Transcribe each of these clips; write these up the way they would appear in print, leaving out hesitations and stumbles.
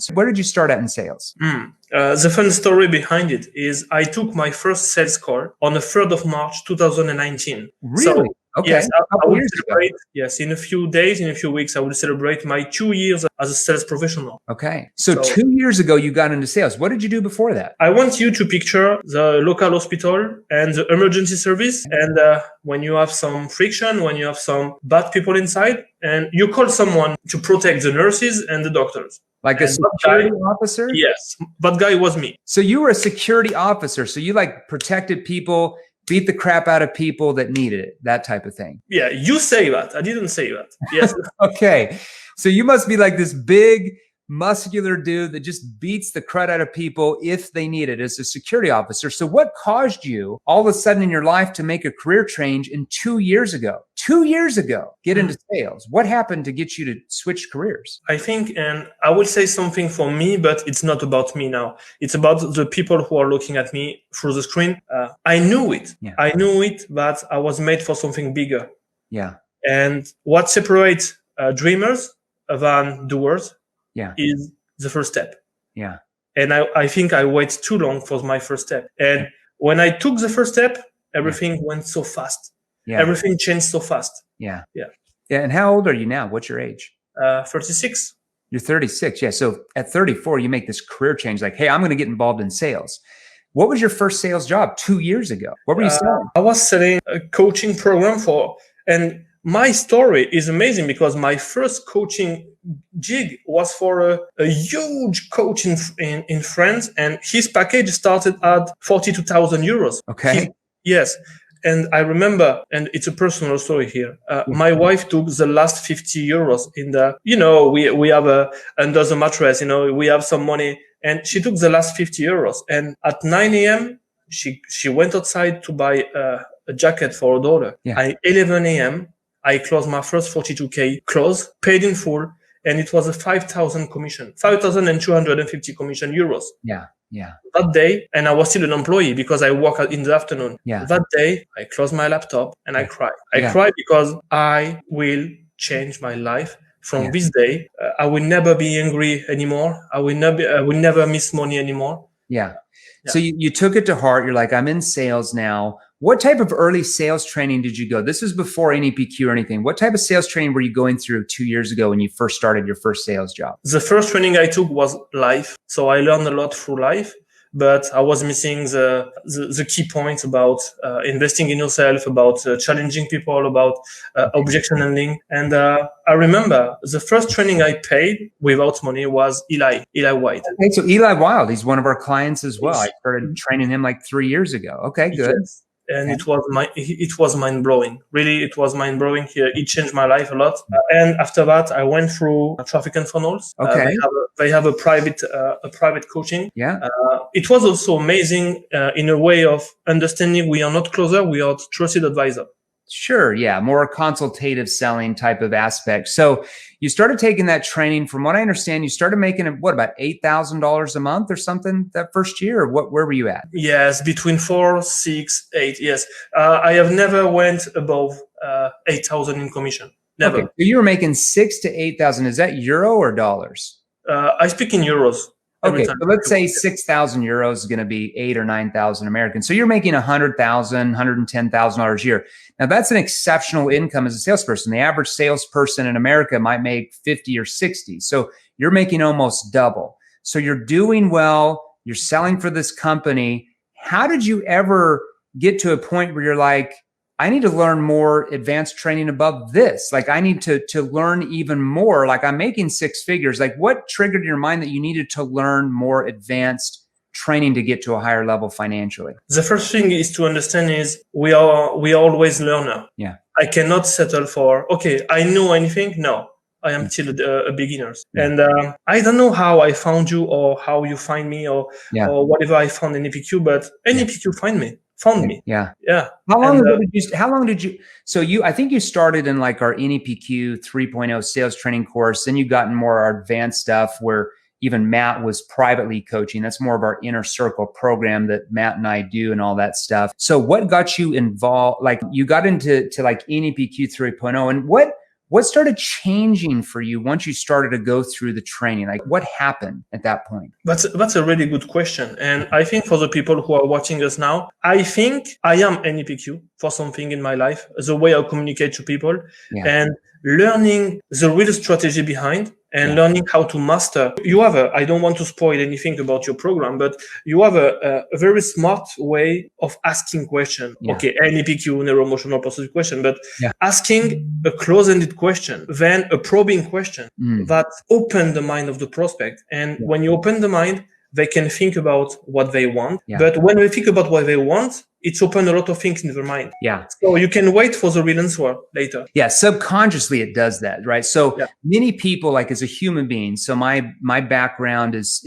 So where did you start at in sales? The fun story behind it is I took my first sales call on the 3rd of March, 2019. Really? So, Okay. yes, I will celebrate. Ago. Yes, in a few days, in a few weeks, I will celebrate my 2 years as a sales professional. Okay. So 2 years ago, you got into sales. What did you do before that? I want you to picture the local hospital and the emergency service. And when you have some friction, when you have some bad people inside, and you call someone to protect the nurses and the doctors. Like a security officer? Yes. That guy was me. So you were a security officer. So you like protected people, beat the crap out of people that needed it, that type of thing. Yeah, you say that. I didn't say that. Yes. Okay. So you must be like this big, muscular dude that just beats the crud out of people if they need it as a security officer. So what caused you all of a sudden in your life to make a career change in 2 years ago? 2 years ago, get into sales. What happened to get you to switch careers? I think, and I will say something for me, but it's not about me now. It's about the people who are looking at me through the screen. I knew it. Yeah. I knew it, but I was made for something bigger. Yeah. And what separates dreamers than doers is the first step. Yeah. And I think I waited too long for my first step. And when I took the first step, everything went so fast. Yeah. Everything changed so fast. Yeah. Yeah. Yeah. And how old are you now? What's your age? 36. You're 36. Yeah. So at 34, you make this career change. Like, hey, I'm going to get involved in sales. What was your first sales job 2 years ago? What were you selling? I was selling a coaching program and my story is amazing because my first coaching gig was for a huge coach in France, and his package started at 42,000 euros. Okay. Yes. And I remember, and it's a personal story here. My wife took the last 50 euros in the, we have under the mattress, we have some money, and she took the last 50 euros. And at 9 a.m., she went outside to buy a jacket for her daughter. Yeah. At 11 a.m., I closed my first 42K close, paid in full, and it was a 5,000 commission, 5,250 commission euros. Yeah, yeah. That day, and I was still an employee because I work in the afternoon. Yeah. That day, I closed my laptop and I cried. I cried because I will change my life. From this day, I will never be angry anymore. I will never miss money anymore. Yeah. So you took it to heart. You're like, I'm in sales now. What type of early sales training did you go? This is before NEPQ or anything. What type of sales training were you going through 2 years ago when you first started your first sales job? The first training I took was life. So I learned a lot through life, but I was missing the key points about investing in yourself, about challenging people, about objection handling. And I remember the first training I paid without money was Eli White. Okay, so Eli Wild, he's one of our clients as well. I started training him like 3 years ago. Okay, good. Yes. And it was mind blowing. Really, it was mind blowing. It changed my life a lot. And after that, I went through Traffic and Funnels. Okay. They have a private coaching. Yeah. It was also amazing in a way of understanding we are not closer, we are trusted advisor. Sure. Yeah. More consultative selling type of aspect. So you started taking that training. From what I understand, you started making about $8,000 a month or something that first year? Or where were you at? Yes, between 4, 6, 8. Yes. I have never went above 8,000 in commission. Never. Okay. So you were making 6,000 to 8,000. Is that euro or dollars? I speak in euros. Okay, so let's say 6,000 euros is going to be 8,000 or 9,000 American. So you're making $100,000, $110,000 a year. Now that's an exceptional income as a salesperson. The average salesperson in America might make 50 or 60. So you're making almost double. So you're doing well. You're selling for this company. How did you ever get to a point where you're like, I need to learn more advanced training above this. Like I need to learn even more. Like I'm making 6 figures. Like what triggered your mind that you needed to learn more advanced training to get to a higher level financially? The first thing is to understand is we are always learner. Yeah. I cannot settle for, okay, I know anything. No, I am still a beginner. Yeah. And I don't know how I found you or how you find me or whatever I found in NEPQ, but NEPQ found me. Yeah. Yeah. How long did you, so I think you started in like our NEPQ 3.0 sales training course. Then you got in more advanced stuff where even Matt was privately coaching. That's more of our inner circle program that Matt and I do and all that stuff. So what got you involved? Like you got into like NEPQ 3.0 and what What started changing for you once you started to go through the training? Like what happened at that point? That's a really good question. And I think for the people who are watching us now, I think I am NEPQ for something in my life, the way I communicate to people and learning the real strategy behind and learning how to master. You have I don't want to spoil anything about your program, but you have a very smart way of asking questions. Okay, NEPQ, neuro-emotional persuasive question, but asking a close-ended question, then a probing question that open the mind of the prospect. And when you open the mind, they can think about what they want. But when they think about what they want, it's open a lot of things in their mind. So you can wait for the real answer later. Subconsciously it does that, right? So many people, like as a human being, so my background is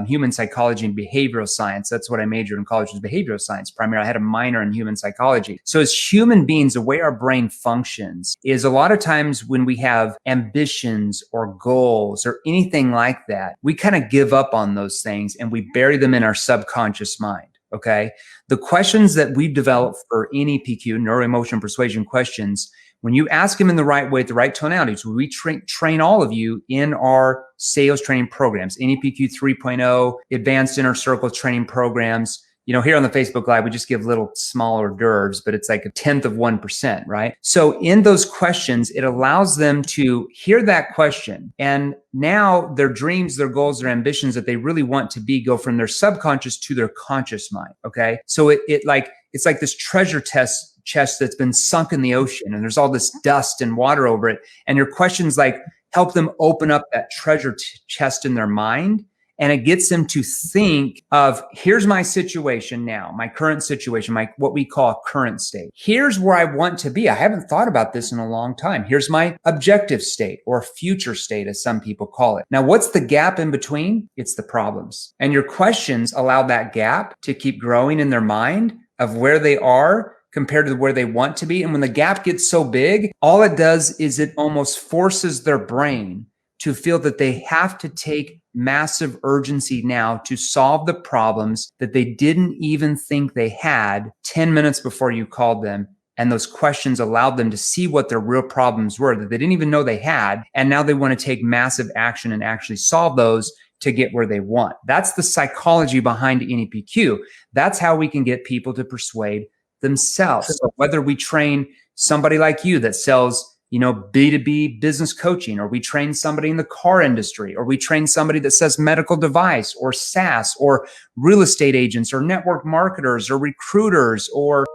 human psychology and behavioral science. That's what I majored in college, was behavioral science primarily. I had a minor in human psychology. So as human beings, the way our brain functions is a lot of times when we have ambitions or goals or anything like that, we kind of give up on those things and we bury them in our subconscious mind. Okay. The questions that we've developed for NEPQ, neuro-emotional persuasion questions, when you ask them in the right way, at the right tonality, so we train all of you in our sales training programs, NEPQ 3.0, advanced inner circle training programs. You know, here on the Facebook Live, we just give little small hors d'oeuvres, but it's like 0.1%, right? So in those questions, it allows them to hear that question. And now their dreams, their goals, their ambitions that they really want to be go from their subconscious to their conscious mind. Okay. So it's like this treasure chest that's been sunk in the ocean and there's all this dust and water over it. And your questions like help them open up that treasure chest in their mind. And it gets them to think of, here's my situation now, my current situation, what we call current state. Here's where I want to be. I haven't thought about this in a long time. Here's my objective state or future state, as some people call it. Now, what's the gap in between? It's the problems. And your questions allow that gap to keep growing in their mind of where they are compared to where they want to be. And when the gap gets so big, all it does is it almost forces their brain to feel that they have to take massive urgency now to solve the problems that they didn't even think they had 10 minutes before you called them. And those questions allowed them to see what their real problems were that they didn't even know they had. And now they want to take massive action and actually solve those to get where they want. That's the psychology behind NEPQ. That's how we can get people to persuade themselves. So whether we train somebody like you that sells B2B business coaching, or we train somebody in the car industry, or we train somebody that says medical device or SaaS or real estate agents or network marketers or recruiters or,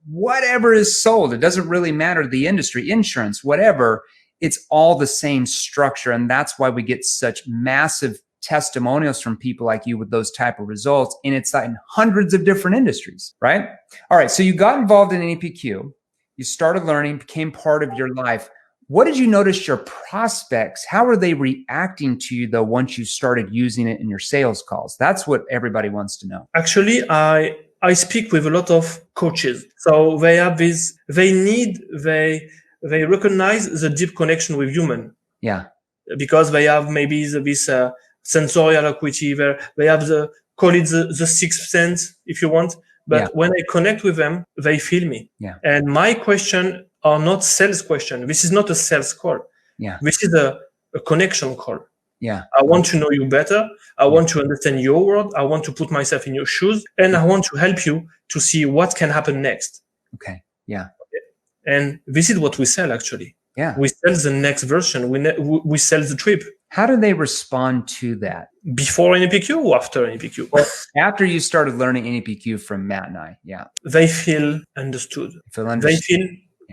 whatever is sold. It doesn't really matter the industry, insurance, whatever. It's all the same structure. And that's why we get such massive testimonials from people like you with those type of results. And it's in hundreds of different industries, right? All right. So you got involved in NEPQ. You started learning, became part of your life. What did you notice your prospects, how are they reacting to you though once you started using it in your sales calls? That's what everybody wants to know. Actually, I speak with a lot of coaches. So they have they recognize the deep connection with human. Yeah. Because they have maybe this sensorial acuity, they have call it the sixth sense, if you want. But when I connect with them, they feel me. Yeah. And my question are not sales question. This is not a sales call. Yeah. This is a connection call. Yeah. I want to know you better. I want to understand your world. I want to put myself in your shoes. And I want to help you to see what can happen next. Okay. Yeah. Okay. And this is what we sell actually. Yeah. We sell the next version. We sell the trip. How do they respond to that? Before NEPQ or after NEPQ? Well, after you started learning NEPQ from Matt and I, They feel understood. They feel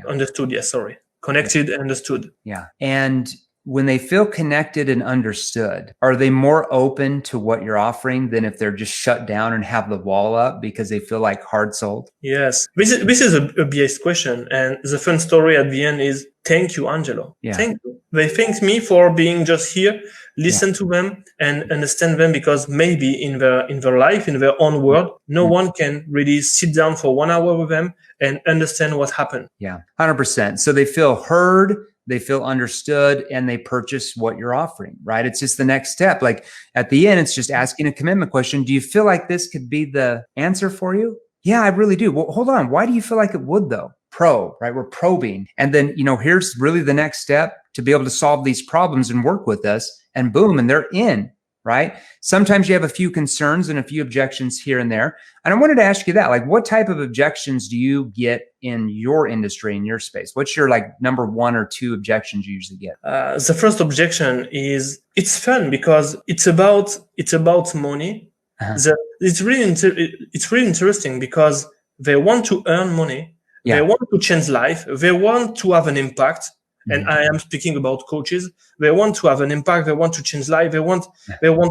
understood, yes, sorry. Connected, understood. Yeah. And when they feel connected and understood, are they more open to what you're offering than if they're just shut down and have the wall up because they feel like hard sold? Yes. This is a biased question. And the fun story at the end is, thank you, Angelo. Yeah. Thank you. They thank me for being just here, listen to them and understand them, because maybe in their life, in their own world, no one can really sit down for 1 hour with them and understand what happened. Yeah, 100%. So they feel heard, they feel understood, and they purchase what you're offering, right? It's just the next step. Like at the end, it's just asking a commitment question. Do you feel like this could be the answer for you? Yeah, I really do. Well, hold on. Why do you feel like it would though? probe, right? We're probing. And then, here's really the next step to be able to solve these problems and work with us, and boom, and they're in, right? Sometimes you have a few concerns and a few objections here and there. And I wanted to ask you that, like, what type of objections do you get in your industry, in your space? What's your number 1 or 2 objections you usually get? The first objection is it's fun because it's about money. It's really interesting because they want to earn money. Yeah. They want to change life. They want to have an impact. And I am speaking about coaches. They want to have an impact. They want to change life. They want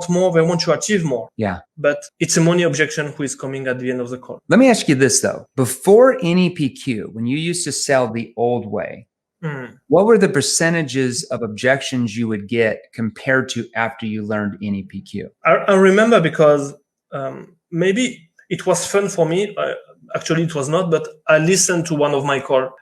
more. They want to achieve more. Yeah. But it's a money objection who is coming at the end of the call. Let me ask you this though. Before NEPQ, when you used to sell the old way, what were the percentages of objections you would get compared to after you learned NEPQ? I remember because maybe it was fun for me. Actually, it was not, but I listened to one of my calls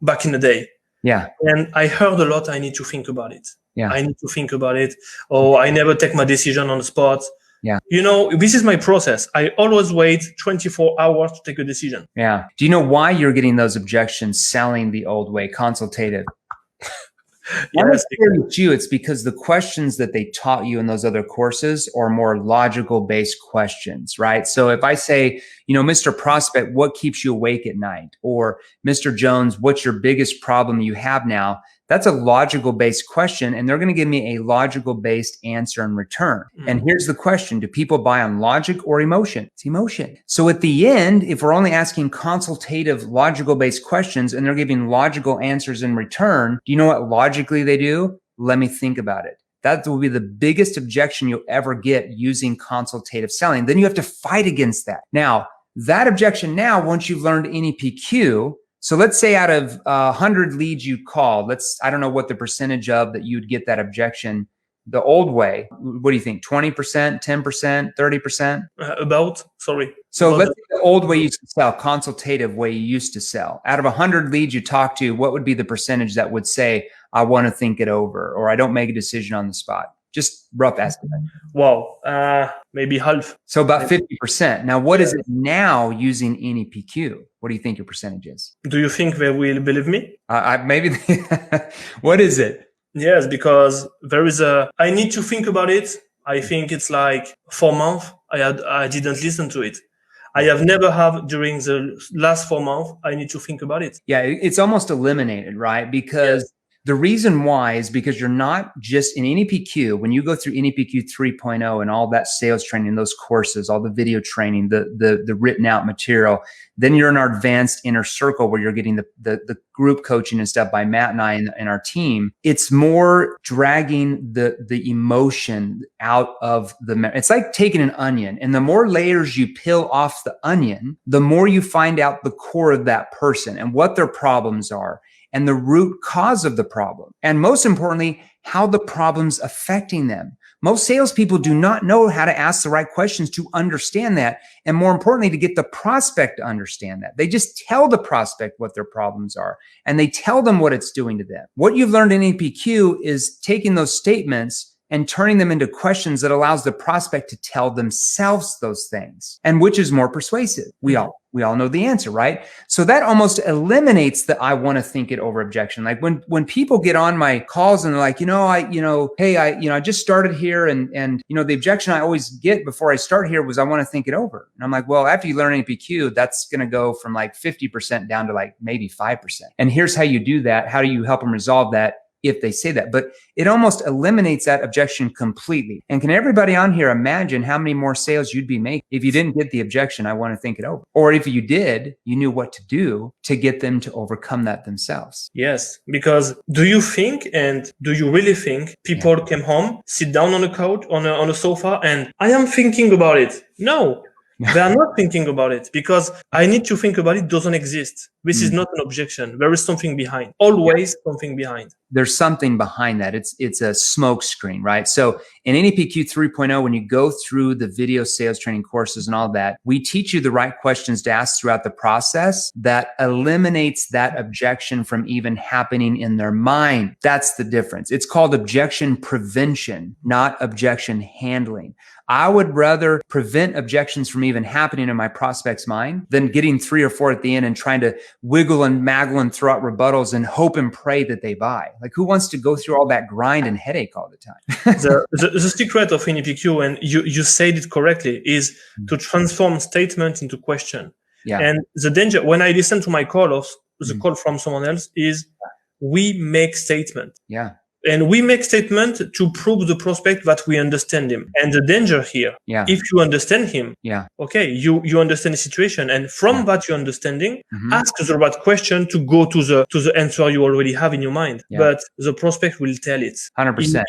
back in the day. Yeah. And I heard a lot, I need to think about it. Yeah. I need to think about it. Oh, I never take my decision on the spot. Yeah. This is my process. I always wait 24 hours to take a decision. Yeah. Do you know why you're getting those objections selling the old way, consultative? Yes, it's because the questions that they taught you in those other courses are more logical based questions, right? So if I say, Mr. Prospect, what keeps you awake at night? Or Mr. Jones, what's your biggest problem you have now? That's a logical based question. And they're going to give me a logical based answer in return. And here's the question. Do people buy on logic or emotion? It's emotion. So at the end, if we're only asking consultative logical based questions and they're giving logical answers in return, do you know what logically they do? Let me think about it. That will be the biggest objection you'll ever get using consultative selling. Then you have to fight against that. Now, that objection once you've learned NEPQ, so let's say out of 100 leads you called, I don't know what the percentage of that you'd get that objection the old way. What do you think? 20%, 10%, 30%? So let's say the old way you used to sell, consultative way you used to sell. Out of 100 leads you talk to, what would be the percentage that would say, I want to think it over, or I don't make a decision on the spot? Just rough estimate. Wow. Maybe half. So about 50%. Now, what is it now using NEPQ? What do you think your percentage is? Do you think they will believe me? Maybe. What is it? Yes, because there is I need to think about it. I think it's like 4 months. I didn't listen to it. I have never have during the last 4 months. I need to think about it. Yeah, it's almost eliminated, right? Because the reason why is because you're not just in NEPQ. When you go through NEPQ 3.0 and all that sales training, those courses, all the video training, the written out material, then you're in our advanced inner circle where you're getting the group coaching and stuff by Matt and I and our team. It's more dragging the emotion out of it's like taking an onion, and the more layers you peel off the onion, the more you find out the core of that person and what their problems are, and the root cause of the problem. And most importantly, how the problem's affecting them. Most salespeople do not know how to ask the right questions to understand that. And more importantly, to get the prospect to understand that. They just tell the prospect what their problems are, and they tell them what it's doing to them. What you've learned in NEPQ is taking those statements and turning them into questions that allows the prospect to tell themselves those things. And which is more persuasive? We all know the answer, right? So that almost eliminates the I want to think it over objection. Like when people get on my calls and they're like, I just started here and the objection I always get before I start here was I want to think it over. And I'm like, well, after you learn NEPQ, that's going to go from like 50% down to like maybe 5%. And here's how you do that. How do you help them resolve that? If they say that, but it almost eliminates that objection completely. And can everybody on here imagine how many more sales you'd be making if you didn't get the objection, I want to think it over? Or if you did, you knew what to do to get them to overcome that themselves. Yes, because do you really think people came home, sit down on a couch, on a sofa, and I am thinking about it? No. They are not thinking about it because I need to think about it doesn't exist. This is not an objection. There is something behind. Always something behind. there's something behind that. It's a smoke screen, right? So in NEPQ 3.0, when you go through the video sales training courses and all that, we teach you the right questions to ask throughout the process that eliminates that objection from even happening in their mind. That's the difference. It's called objection prevention, not objection handling. I would rather prevent objections from even happening in my prospect's mind than getting 3 or 4 at the end and trying to wiggle and maggle and throw out rebuttals and hope and pray that they buy. Like, who wants to go through all that grind and headache all the time? the secret of NEPQ, and you said it correctly, is to transform statement into question. Yeah. And the danger, when I listen to my call of the call from someone else, is we make statement. Yeah. And we make statement to prove the prospect that we understand him. And the danger here, if you understand him, okay, you understand the situation. And from that you understanding, ask the right question to go to the answer you already have in your mind. But the prospect will tell it. 100%.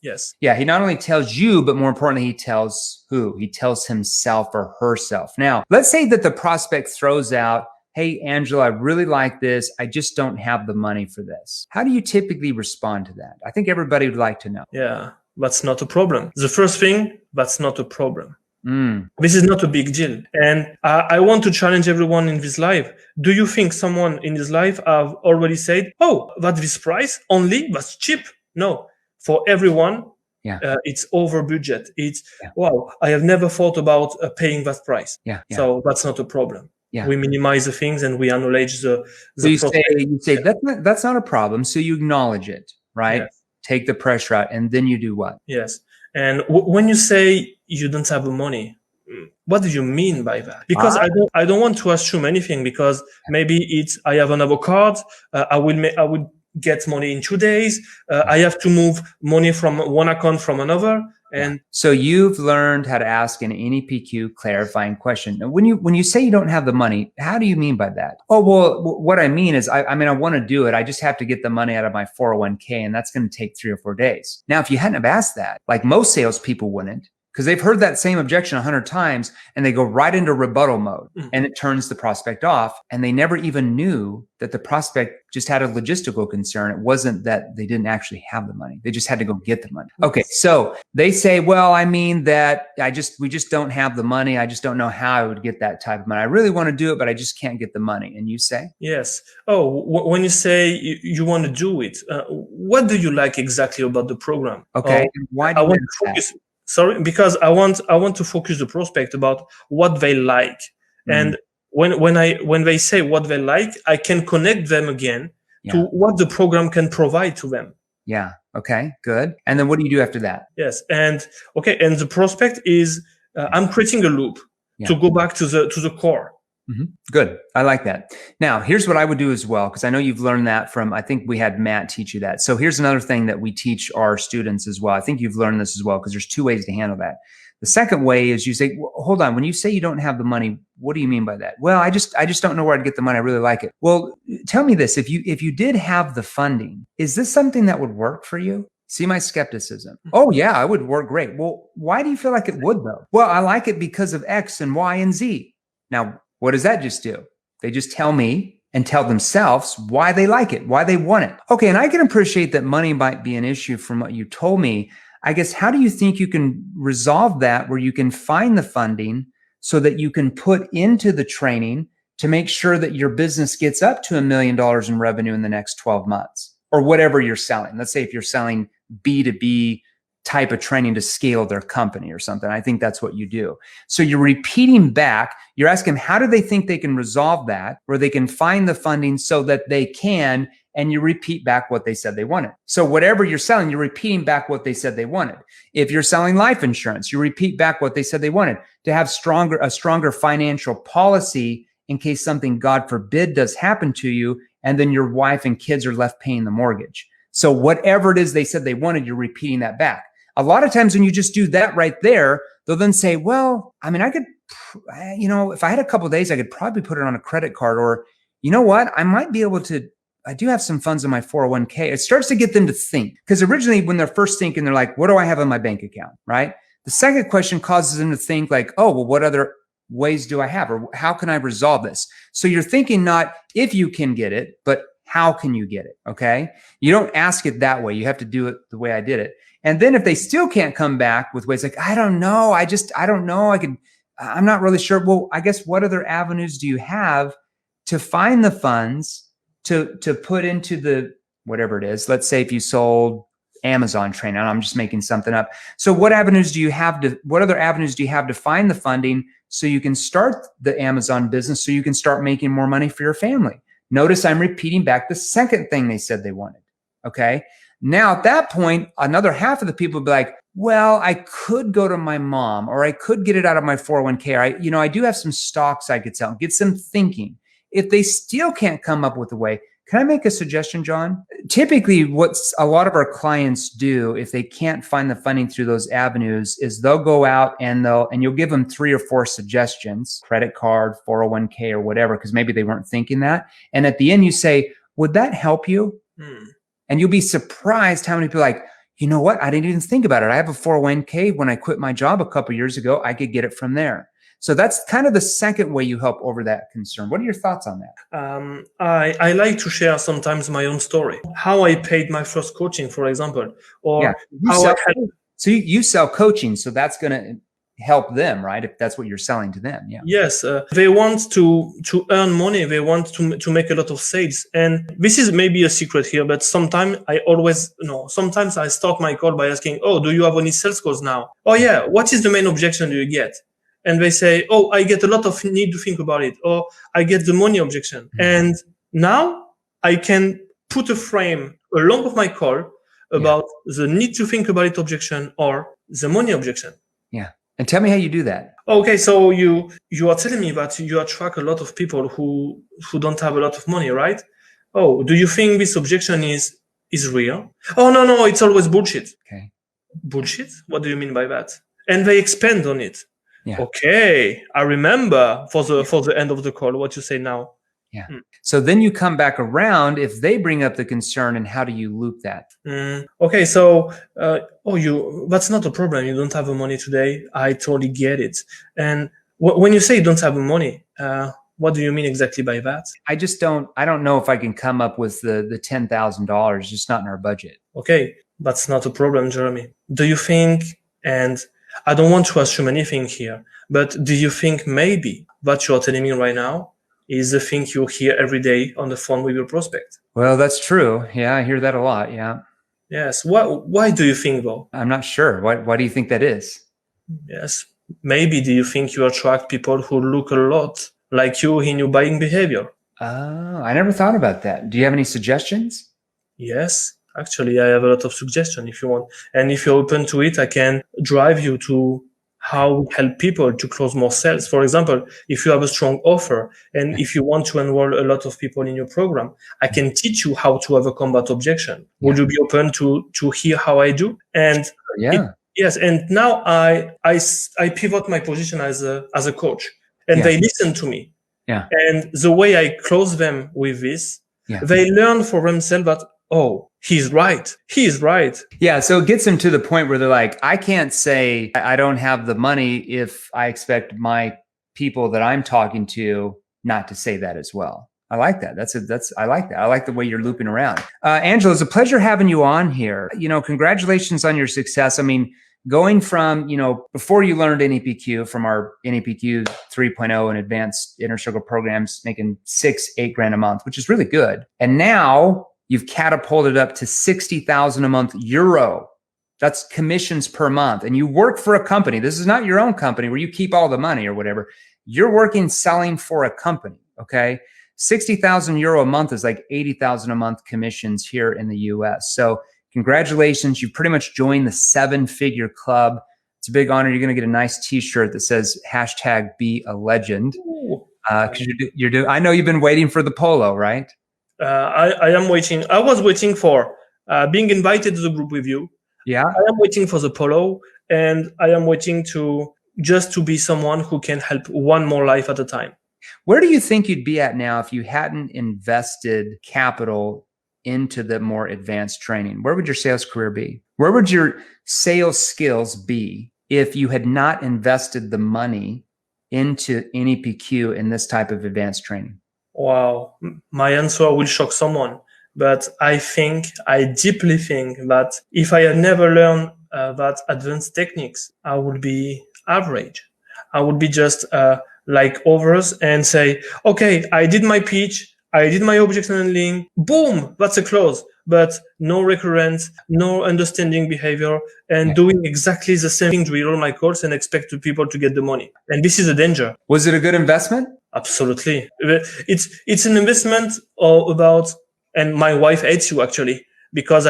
Yes. Yeah. He not only tells you, but more importantly, he tells who? He tells himself or herself. Now, let's say that the prospect throws out, hey, Angelo, I really like this. I just don't have the money for this. How do you typically respond to that? I think everybody would like to know. Yeah, that's not a problem. The first thing, that's not a problem. This is not a big deal. And I want to challenge everyone in this life. Do you think someone in this life have already said, oh, that's this price only? That's cheap? No. For everyone, it's over budget. It's, wow, I have never thought about paying that price. So that's not a problem. We minimize the things and we acknowledge the so you say that's not a problem. So you acknowledge it, right? Yes. Take the pressure out, and then you do what? Yes. And when you say you don't have the money, what do you mean by that? Because I don't want to assume anything, because maybe it's I have another card. I would get money in 2 days. I have to move money from one account from another. And so you've learned how to ask an NEPQ clarifying question. Now, when you say you don't have the money, how do you mean by that? Oh, well, what I mean is, I want to do it. I just have to get the money out of my 401k, and that's going to take 3 or 4 days. Now, if you hadn't have asked that, like most salespeople wouldn't, because they've heard that same objection 100 times and they go right into rebuttal mode, and it turns the prospect off, and they never even knew that the prospect just had a logistical concern. It wasn't that they didn't actually have the money. They just had to go get the money. Okay. So they say, well, I mean that we just don't have the money. I just don't know how I would get that type of money. I really want to do it, but I just can't get the money. And you say? Yes. Oh, when you say you want to do it, what do you like exactly about the program? Okay. Why do you want to focus? Sorry, because I want to focus the prospect about what they like. And when they say what they like, I can connect them again to what the program can provide to them. Yeah. Okay, good. And then what do you do after that? Yes. And okay. And the prospect is, I'm creating a loop to go back to the core. Good. I like that. Now, here's what I would do as well, because I know you've learned that from, I think we had Matt teach you that. So here's another thing that we teach our students as well. I think you've learned this as well, because there's 2 ways to handle that. The second way is you say, well, hold on, when you say you don't have the money, what do you mean by that? Well, I just don't know where I'd get the money. I really like it. Well, tell me this, if you did have the funding, is this something that would work for you? See my skepticism. Oh yeah, it would work great. Well, why do you feel like it would though? Well, I like it because of X and Y and Z. Now, what does that just do? They just tell me and tell themselves why they like it, why they want it. Okay, and I can appreciate that money might be an issue from what you told me. I guess, how do you think you can resolve that, where you can find the funding so that you can put into the training to make sure that your business gets up to $1 million in revenue in the next 12 months or whatever you're selling? Let's say if you're selling B2B type of training to scale their company or something. I think that's what you do. So you're repeating back, you're asking them, how do they think they can resolve that, where they can find the funding so that they can, and you repeat back what they said they wanted. So whatever you're selling, you're repeating back what they said they wanted. If you're selling life insurance, you repeat back what they said they wanted, to have a stronger financial policy in case something, God forbid, does happen to you, and then your wife and kids are left paying the mortgage. So whatever it is they said they wanted, you're repeating that back. A lot of times when you just do that right there, they'll then say, well, I mean, I could, if I had a couple of days, I could probably put it on a credit card, or, you know what, I might be able to, I do have some funds in my 401k. It starts to get them to think, because originally when they're first thinking, they're like, what do I have in my bank account, right? The second question causes them to think like, oh, well, what other ways do I have, or how can I resolve this? So you're thinking not if you can get it, but how can you get it? Okay. You don't ask it that way. You have to do it the way I did it. And then if they still can't come back with ways like, I don't know, I don't know, I'm not really sure. Well, I guess what other avenues do you have to find the funds to put into the, whatever it is? Let's say if you sold Amazon training, I'm just making something up. So what other avenues do you have to find the funding so you can start the Amazon business, so you can start making more money for your family? Notice I'm repeating back the second thing they said they wanted. Okay. Now at that point, another half of the people will be like, well, I could go to my mom, or I could get it out of my 401k. I do have some stocks I could sell. Get some thinking. If they still can't come up with a way, can I make a suggestion, John? Typically, what a lot of our clients do if they can't find the funding through those avenues is they'll go out and you'll give them 3 or 4 suggestions, credit card, 401k, or whatever, because maybe they weren't thinking that. And at the end, you say, would that help you? And you'll be surprised how many people are like, you know what? I didn't even think about it. I have a 401k. When I quit my job a couple of years ago, I could get it from there. So that's kind of the second way you help over that concern. What are your thoughts on that? I like to share sometimes my own story, how I paid my first coaching, for example, or So you sell coaching, so that's going to help them, right? If that's what you're selling to them. Yeah. Yes. They want to earn money. They want to make a lot of sales. And this is maybe a secret here, but sometimes I start my call by asking, oh, do you have any sales calls now? Oh yeah. What is the main objection do you get? And they say, oh, I get a lot of need to think about it, or I get the money objection. And now I can put a frame along with my call about the need to think about it objection or the money objection. Yeah. And tell me how you do that. Okay, so you are telling me that you attract a lot of people who don't have a lot of money, right? Oh, do you think this objection is real? Oh, no, it's always bullshit. Okay. Bullshit? What do you mean by that? And they expand on it. Yeah. Okay, I remember for the end of the call what you say now. Yeah. So then you come back around if they bring up the concern, and how do you loop that? Okay, so that's not a problem. You don't have the money today. I totally get it. And when you say you don't have the money, what do you mean exactly by that? I don't know if I can come up with the $10,000. Just not in our budget. Okay, that's not a problem, Jeremy. Do you think, and I don't want to assume anything here, but do you think maybe what you're telling me right now is the thing you hear every day on the phone with your prospect? Well, that's true. Yeah, I hear that a lot. Yeah. Yes. Why do you think though? I'm not sure. Why do you think that is? Yes. Maybe do you think you attract people who look a lot like you in your buying behavior? Oh, I never thought about that. Do you have any suggestions? Yes. Actually, I have a lot of suggestions if you want. And if you're open to it, I can drive you to how we help people to close more sales. For example, if you have a strong offer and if you want to enroll a lot of people in your program, I can teach you how to overcome that objection. Would you be open to hear how I do? And yes. And now I pivot my position as a coach, and they listen to me. Yeah. And the way I close them with this, they learn for themselves that, oh, he's right. He's right. Yeah. So it gets them to the point where they're like, I can't say I don't have the money if I expect my people that I'm talking to not to say that as well. I like that. I like that. I like the way you're looping around. Angelo, it's a pleasure having you on here. Congratulations on your success. I mean, going from, before you learned NEPQ, from our NEPQ 3.0 and advanced inner circle programs, making $8 grand a month, which is really good. And now you've catapulted up to 60,000 a month euro. That's commissions per month. And you work for a company. This is not your own company where you keep all the money or whatever. You're working, selling for a company. Okay. 60,000 euro a month is like 80,000 a month commissions here in the US. So congratulations. You've pretty much joined the 7-figure club. It's a big honor. You're going to get a nice t-shirt that says #BeALegend. Cause I know you've been waiting for the polo, right? I am waiting. I was waiting for being invited to the group with you. Yeah. I am waiting for the polo, and I am waiting to be someone who can help one more life at a time. Where do you think you'd be at now if you hadn't invested capital into the more advanced training? Where would your sales career be? Where would your sales skills be if you had not invested the money into NEPQ in this type of advanced training? Wow. My answer will shock someone, but I deeply think that if I had never learned that advanced techniques, I would be average. I would be just like others and say, okay, I did my pitch, I did my objection handling, boom, that's a close. But no recurrence, no understanding behavior, and doing exactly the same thing to all my calls and expect people to get the money. And this is a danger. Was it a good investment? Absolutely. It's an investment about, and my wife hates you actually, because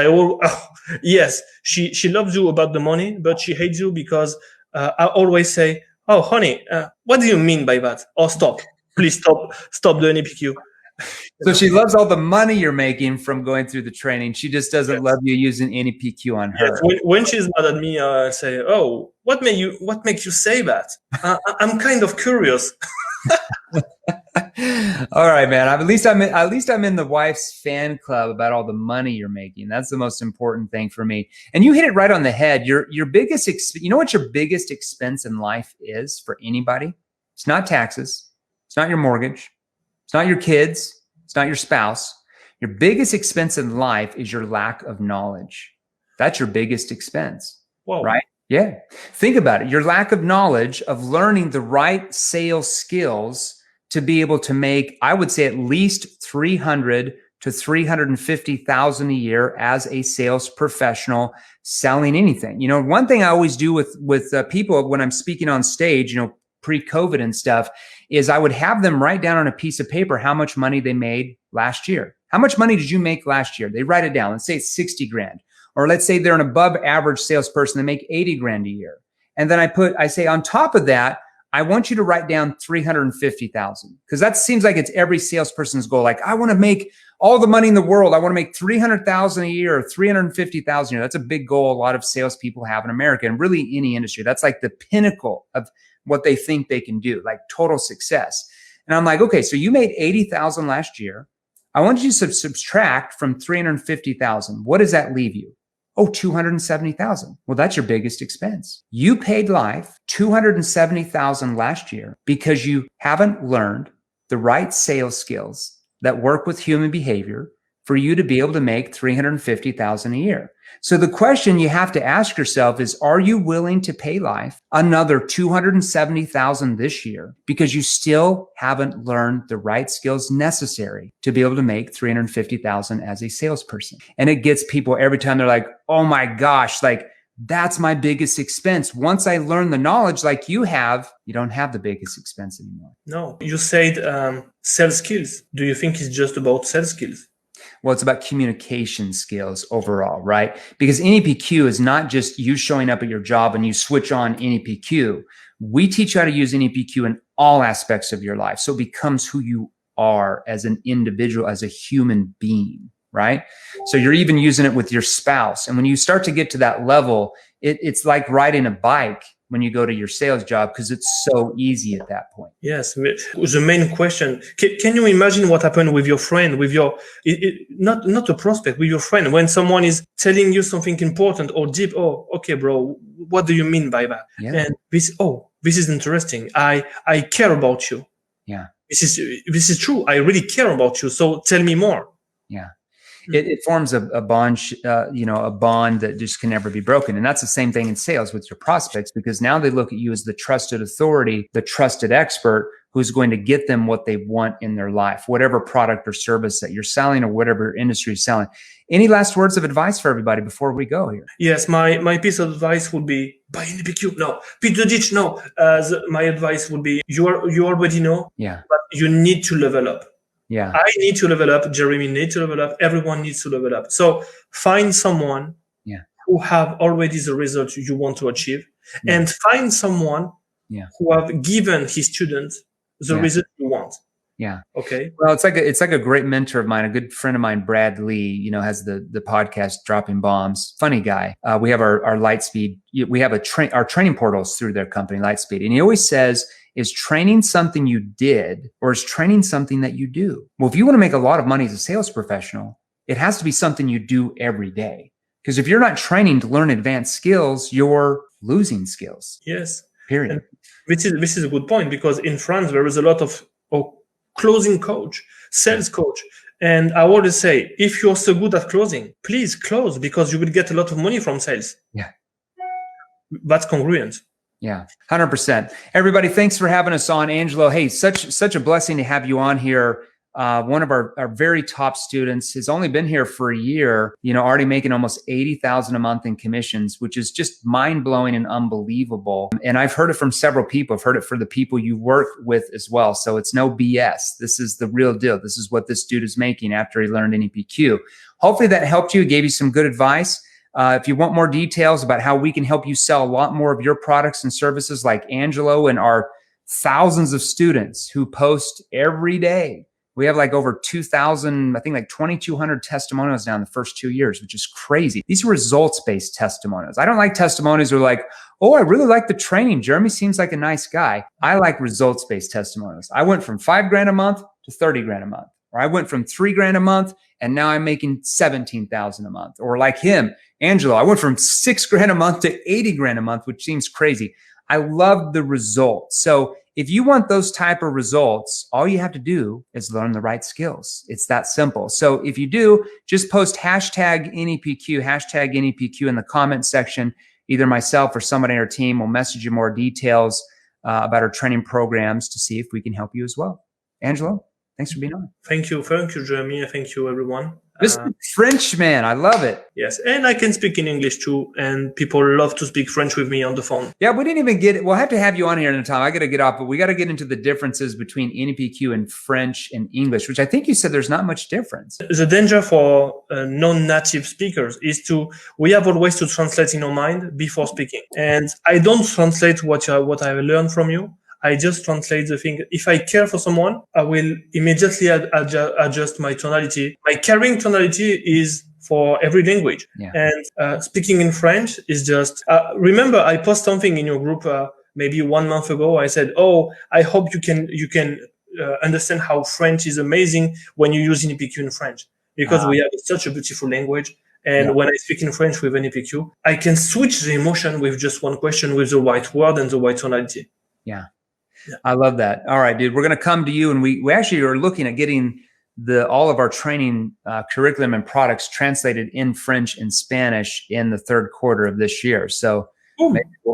yes, she loves you about the money, but she hates you because I always say, oh, honey, what do you mean by that? Oh, stop. Please stop the NEPQ. So she loves all the money you're making from going through the training. She just doesn't love you using NEPQ on her. Yes, when she's mad at me, I say, "Oh, what makes you say that?" I'm kind of curious. All right, man. At least I'm in the wife's fan club about all the money you're making. That's the most important thing for me. And you hit it right on the head. Your biggest, you know what your biggest expense in life is for anybody? It's not taxes. It's not your mortgage. It's not your kids. It's not your spouse. Your biggest expense in life is your lack of knowledge. That's your biggest expense. Whoa. Right? Yeah. Think about it. Your lack of knowledge of learning the right sales skills to be able to make, I would say, at least 300 to 350,000 a year as a sales professional selling anything. You know, one thing I always do with people when I'm speaking on stage, you know, pre-COVID and stuff, is I would have them write down on a piece of paper how much money they made last year. How much money did you make last year? They write it down. Let's say it's 60 grand. Or let's say they're an above average salesperson. They make 80 grand a year. And then I say on top of that, I want you to write down 350,000, because that seems like it's every salesperson's goal. Like, I want to make all the money in the world. I want to make 300,000 a year or 350,000 a year. That's a big goal a lot of salespeople have in America and really any industry. That's like the pinnacle of what they think they can do, like total success. And I'm like, okay, so you made 80,000 last year. I want you to subtract from 350,000. What does that leave you? Oh, 270,000. Well, that's your biggest expense. You paid life 270,000 last year because you haven't learned the right sales skills that work with human behavior for you to be able to make 350,000 a year. So the question you have to ask yourself is, are you willing to pay life another 270,000 this year because you still haven't learned the right skills necessary to be able to make 350,000 as a salesperson? And it gets people every time. They're like, oh my gosh, like that's my biggest expense. Once I learn the knowledge like you have, you don't have the biggest expense anymore. No, you said sales skills. Do you think it's just about sales skills? Well, it's about communication skills overall, right? Because NEPQ is not just you showing up at your job and you switch on NEPQ. We teach you how to use NEPQ in all aspects of your life. So it becomes who you are as an individual, as a human being, right? So you're even using it with your spouse. And when you start to get to that level, it's like riding a bike when you go to your sales job, because it's so easy at that point. Yes. The main question, can you imagine what happened with your friend, with your, not a prospect, with your friend, when someone is telling you something important or deep? Oh, okay, bro, what do you mean by that? Yeah. And this is interesting. I care about you. Yeah. This is true. I really care about you. So tell me more. Yeah. It forms a bond, a bond that just can never be broken. And that's the same thing in sales with your prospects, because now they look at you as the trusted authority, the trusted expert who's going to get them what they want in their life, whatever product or service that you're selling or whatever industry you're selling. Any last words of advice for everybody before we go here? Yes, my piece of advice would be buy NEPQ. No, beat the ditch. No, my advice would be you already know, but you need to level up. Yeah, I need to level up. Jeremy needs to level up. Everyone needs to level up. So find someone who have already the results you want to achieve, and find someone who have given his students the result you want. Yeah. Okay. Well, it's like a great mentor of mine, a good friend of mine, Brad Lee, has the podcast Dropping Bombs. Funny guy. We have our Lightspeed. We have our training portals through their company, Lightspeed. And he always says, is training something you did, or is training something that you do? Well, if you want to make a lot of money as a sales professional, it has to be something you do every day. Because if you're not training to learn advanced skills, you're losing skills. Yes. Period. And this is a good point, because in France, there is a lot of closing coach, sales coach. And I always say, if you're so good at closing, please close, because you will get a lot of money from sales. Yeah. That's congruent. Yeah, 100%. Everybody, thanks for having us on. Angelo, hey, such a blessing to have you on here. One of our very top students has only been here for a year, already making almost $80,000 a month in commissions, which is just mind-blowing and unbelievable. And I've heard it from several people. I've heard it for the people you work with as well. So it's no BS. This is the real deal. This is what this dude is making after he learned NEPQ. Hopefully that helped you, gave you some good advice. If you want more details about how we can help you sell a lot more of your products and services like Angelo and our thousands of students who post every day. We have like over 2,000, I think like 2,200 testimonials now in the first 2 years, which is crazy. These are results-based testimonials. I don't like testimonials who are like, oh, I really like the training. Jeremy seems like a nice guy. I like results-based testimonials. I went from $5,000 a month to $30,000 a month, or I went from $3,000 a month and now I'm making $17,000 a month. Or like him, Angelo, I went from $6,000 a month to $80,000 a month, which seems crazy. I love the results. So if you want those type of results, all you have to do is learn the right skills. It's that simple. So if you do, just post hashtag NEPQ in the comment section. Either myself or somebody on our team will message you more details about our training programs to see if we can help you as well. Angelo, thanks for being on. Thank you, Jeremy. Thank you, everyone. This French man, I love it. Yes, and I can speak in English too, and people love to speak French with me on the phone. Yeah, we didn't even get it. We'll have to have you on here in a time. I got to get off, but we got to get into the differences between NEPQ and French and English, which I think you said there's not much difference. The danger for non-native speakers is we have always to translate in our mind before speaking. And I don't translate what I learned from you. I just translate the thing. If I care for someone, I will immediately adjust my tonality. My caring tonality is for every language. Yeah. And speaking in French is just, remember I posted something in your group maybe 1 month ago. I said, oh, I hope you can understand how French is amazing when you use NEPQ in French, because we have such a beautiful language. And when I speak in French with NEPQ, I can switch the emotion with just one question with the right word and the right tonality. Yeah. I love that. All right, dude, we're going to come to you, and we actually are looking at getting all of our training curriculum and products translated in French and Spanish in the third quarter of this year. So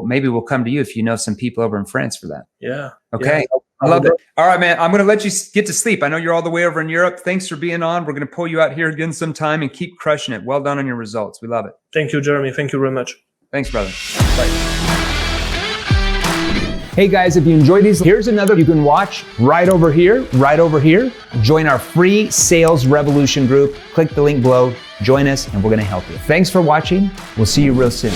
maybe we'll come to you if you know some people over in France for that. Yeah. Okay. Yeah. I love it. All right, man. I'm going to let you get to sleep. I know you're all the way over in Europe. Thanks for being on. We're going to pull you out here again sometime and keep crushing it. Well done on your results. We love it. Thank you, Jeremy. Thank you very much. Thanks, brother. Bye. Hey guys, if you enjoyed these, here's another you can watch right over here. Join our free Sales Revolution group. Click the link below, join us, and we're going to help you. Thanks for watching. We'll see you real soon.